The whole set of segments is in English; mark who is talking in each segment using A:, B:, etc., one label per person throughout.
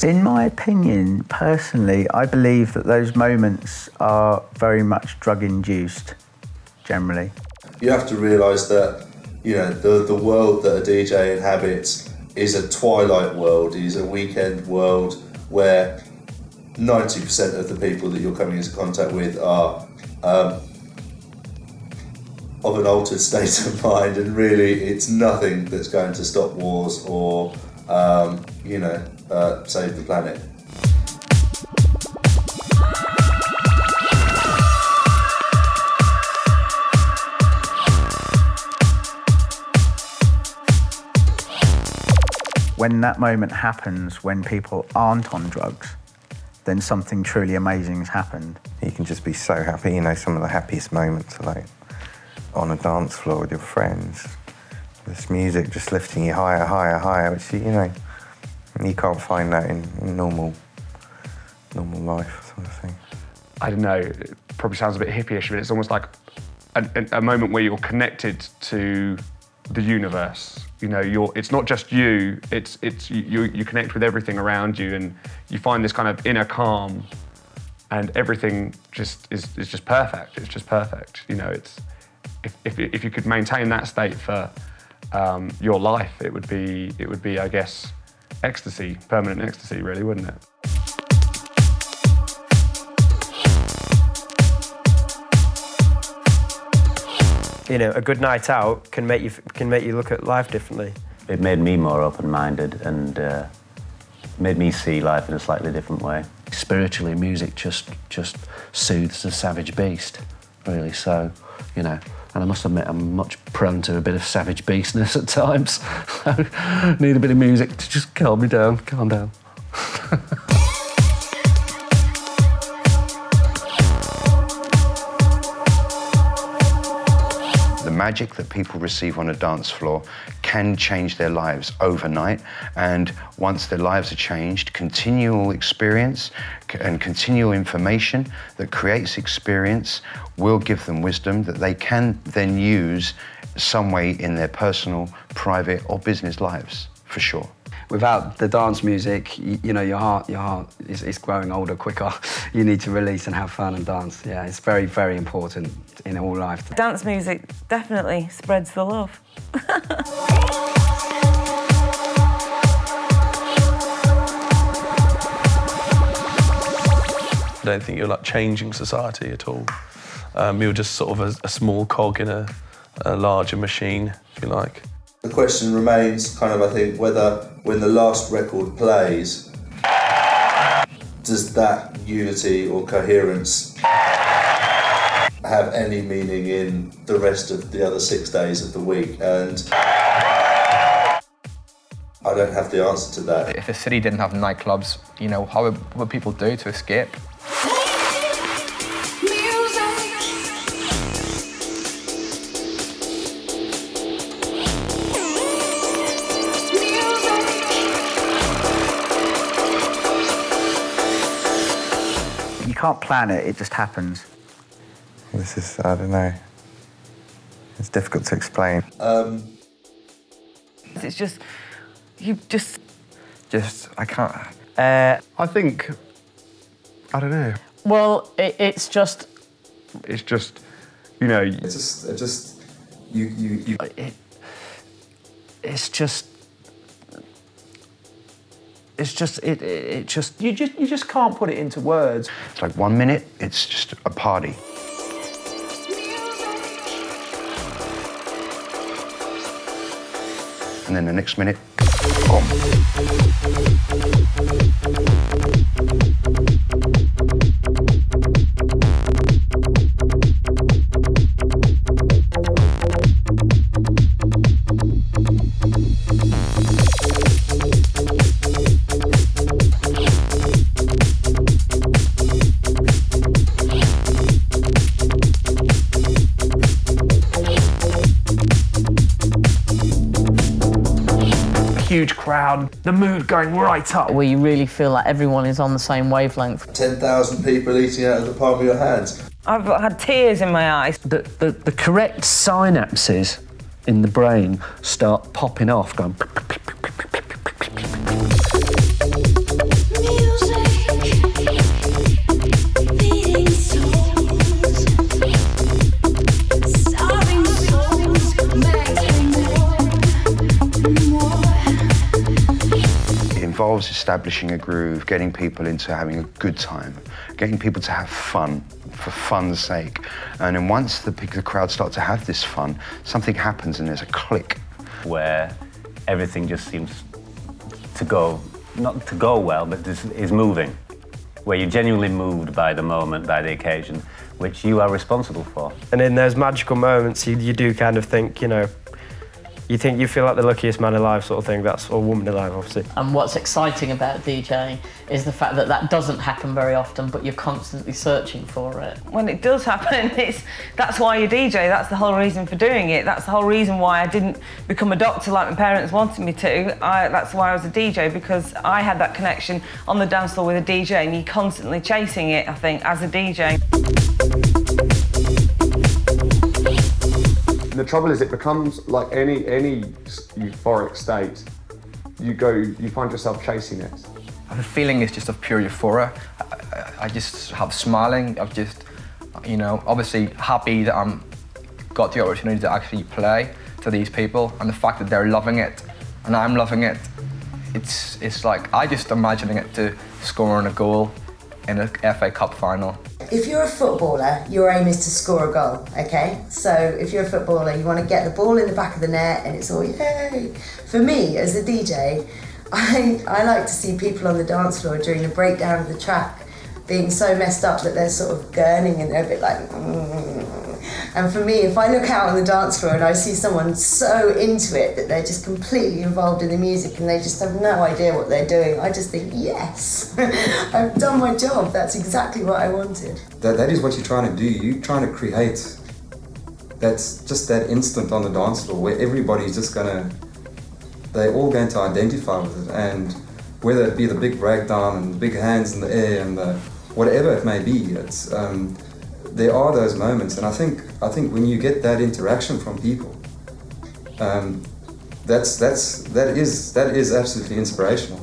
A: In my opinion, personally, I believe that those moments are very much drug-induced, generally.
B: You have to realise that, you know, the world that a DJ inhabits is a twilight world, is a weekend world where 90% of the people that you're coming into contact with are of an altered state of mind, and really it's nothing that's going to stop wars or, you know, save the planet.
A: When that moment happens, when people aren't on drugs, then something truly amazing has happened.
C: You can just be so happy. You know, some of the happiest moments are like on a dance floor with your friends. This music just lifting you higher, higher, higher, which, you know, you can't find that in normal life sort of thing.
D: I don't know, it probably sounds a bit hippie-ish, but it's almost like a moment where you're connected to the universe. You know, it's not just you, you connect with everything around you, and you find this kind of inner calm, and everything just is just perfect. It's just perfect. You know, it's if you could maintain that state for your life, it would be, I guess, ecstasy, permanent ecstasy, really, wouldn't it?
E: You know, a good night out can make you look at life differently.
F: It made me more open-minded and made me see life in a slightly different way.
G: Spiritually, music just soothes the savage beast, really. So, you know, and I must admit I'm much prone to a bit of savage beastness at times. So, need a bit of music to just calm me down, calm down.
C: The magic that people receive on a dance floor can change their lives overnight, and once their lives are changed, continual experience and continual information that creates experience will give them wisdom that they can then use some way in their personal, private or business lives, for sure.
H: Without the dance music, you know, your heart is growing older quicker. You need to release and have fun and dance. Yeah, it's very, very important in all life.
I: Dance music definitely spreads the love.
J: I don't think you're like changing society at all. You're just sort of a small cog in a larger machine, if you like.
B: The question remains kind of, I think, whether when the last record plays, does that unity or coherence have any meaning in the rest of the other 6 days of the week? And I don't have the answer to that.
K: If a city didn't have nightclubs, you know, what would people do to escape?
A: You can't plan it, it just happens.
C: This is, I don't know, it's difficult to explain.
I: It's just, you just,
C: I can't.
D: I think, I don't know.
L: Well, it's just,
D: you know.
C: You
E: just can't put it into words.
C: It's like 1 minute, it's just a party. And then the next minute, boom.
E: Huge crowd, the mood going right up.
L: where you really feel like everyone is on the same wavelength.
B: 10,000 people eating out of the palm of your hands.
I: I've had tears in my eyes.
G: The correct synapses in the brain start popping off, going.
C: involves establishing a groove, getting people into having a good time, getting people to have fun, for fun's sake. And then once the crowd start to have this fun, something happens and there's a click.
F: Where everything just seems to go, not to go well, but just is moving. Where you're genuinely moved by the moment, by the occasion, which you are responsible for.
E: And in those magical moments, you do kind of think, you know, you feel like the luckiest man alive sort of thing, that's, or woman alive, obviously.
L: And what's exciting about DJing is the fact that that doesn't happen very often, but you're constantly searching for it.
I: When it does happen, that's why you DJ, that's the whole reason for doing it. That's the whole reason why I didn't become a doctor like my parents wanted me to. That's why I was a DJ, because I had that connection on the dance floor with a DJ, and you're constantly chasing it, I think, as a DJ.
M: The trouble is, it becomes like any euphoric state. You find yourself chasing it.
K: The feeling is just of pure euphoria. I just have smiling. I'm just, you know, obviously happy that I'm got the opportunity to actually play to these people, and the fact that they're loving it and I'm loving it. It's like I just imagining it to scoring a goal in a FA Cup final.
N: If you're a footballer, your aim is to score a goal, okay? So if you're a footballer, you want to get the ball in the back of the net and it's all yay. For me, as a DJ, I like to see people on the dance floor during the breakdown of the track being so messed up that they're sort of gurning and they're a bit like, And for me, if I look out on the dance floor and I see someone so into it that they're just completely involved in the music and they just have no idea what they're doing, I just think, yes, I've done my job. That's exactly what I wanted.
O: That is what you're trying to do. You're trying to create that's just that instant on the dance floor where everybody's just they're all going to identify with it, and whether it be the big breakdown and the big hands in the air and the whatever it may be, it's there are those moments, and I think when you get that interaction from people, that is absolutely inspirational.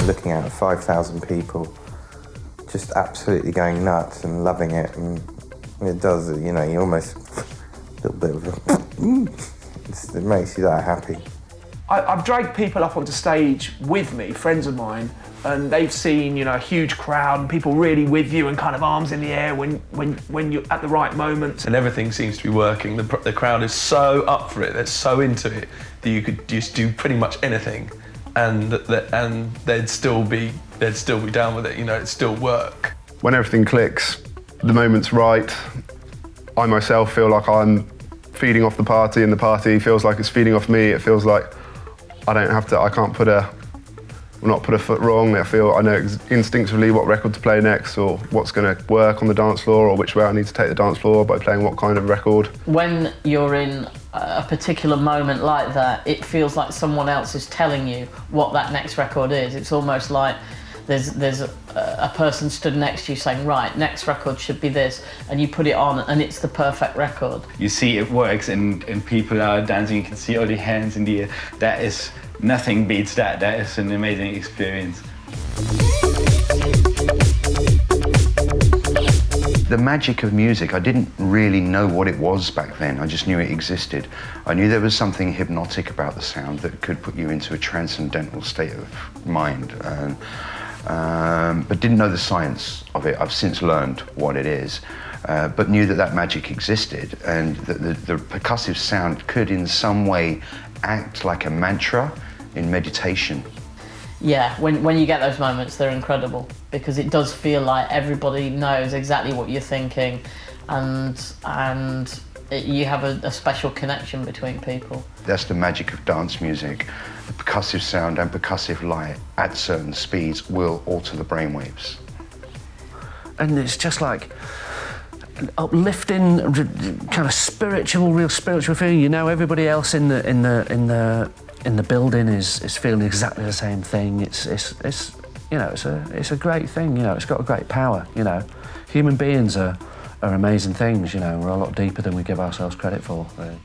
P: Looking at 5,000 people, just absolutely going nuts and loving it, and it does, you know, you almost a little bit of it makes you that happy.
Q: I've dragged people up onto stage with me, friends of mine, and they've seen, you know, a huge crowd and people really with you and kind of arms in the air when you're at the right moment.
J: And everything seems to be working. The crowd is so up for it, they're so into it that you could just do pretty much anything, and they'd still be down with it. You know, it'd still work.
D: When everything clicks, the moment's right. I myself feel like I'm feeding off the party, and the party feels like it's feeding off me. It feels like I can't not put a foot wrong. I know instinctively what record to play next, or what's going to work on the dance floor, or which way I need to take the dance floor by playing what kind of record.
L: When you're in a particular moment like that, it feels like someone else is telling you what that next record is. It's almost like there's a person stood next to you saying, right, next record should be this, and you put it on and it's the perfect record.
R: You see it works and people are dancing, you can see all the hands in the air. That is, nothing beats that. That is an amazing experience.
C: The magic of music, I didn't really know what it was back then. I just knew it existed. I knew there was something hypnotic about the sound that could put you into a transcendental state of mind. But didn't know the science of it. I've since learned what it is, but knew that magic existed, and that the percussive sound could in some way act like a mantra in meditation.
L: Yeah, when you get those moments, they're incredible, because it does feel like everybody knows exactly what you're thinking, and you have a special connection between people.
C: That's the magic of dance music. The percussive sound and percussive light at certain speeds will alter the brainwaves.
G: And it's just like an uplifting, kind of real spiritual feeling. You know, everybody else in the building is feeling exactly the same thing. It's you know, it's a great thing. You know, it's got a great power. You know, human beings are amazing things. You know, we're a lot deeper than we give ourselves credit for. Really.